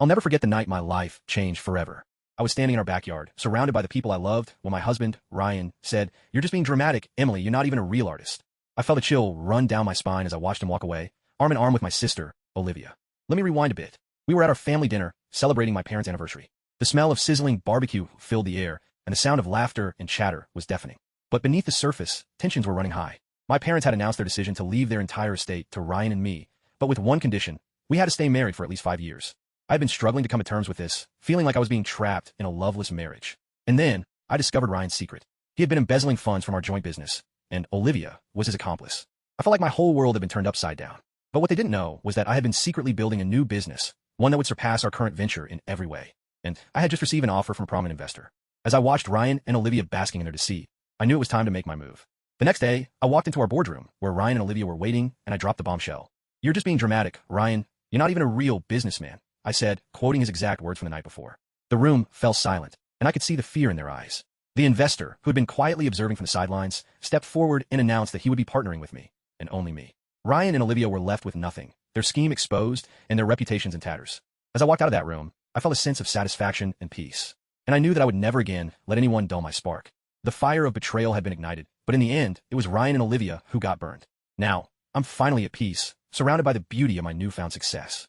I'll never forget the night my life changed forever. I was standing in our backyard, surrounded by the people I loved, when my husband, Ryan, said, "You're just being dramatic, Emily, you're not even a real artist." I felt a chill run down my spine as I watched him walk away, arm in arm with my sister, Olivia. Let me rewind a bit. We were at our family dinner, celebrating my parents' anniversary. The smell of sizzling barbecue filled the air, and the sound of laughter and chatter was deafening. But beneath the surface, tensions were running high. My parents had announced their decision to leave their entire estate to Ryan and me, but with one condition: we had to stay married for at least 5 years. I had been struggling to come to terms with this, feeling like I was being trapped in a loveless marriage. And then, I discovered Ryan's secret. He had been embezzling funds from our joint business, and Olivia was his accomplice. I felt like my whole world had been turned upside down. But what they didn't know was that I had been secretly building a new business, one that would surpass our current venture in every way. And I had just received an offer from a prominent investor. As I watched Ryan and Olivia basking in their deceit, I knew it was time to make my move. The next day, I walked into our boardroom, where Ryan and Olivia were waiting, and I dropped the bombshell. "You're just being dramatic, Ryan. You're not even a real businessman," I said, quoting his exact words from the night before. The room fell silent, and I could see the fear in their eyes. The investor, who had been quietly observing from the sidelines, stepped forward and announced that he would be partnering with me, and only me. Ryan and Olivia were left with nothing, their scheme exposed and their reputations in tatters. As I walked out of that room, I felt a sense of satisfaction and peace. And I knew that I would never again let anyone dull my spark. The fire of betrayal had been ignited, but in the end, it was Ryan and Olivia who got burned. Now, I'm finally at peace, surrounded by the beauty of my newfound success.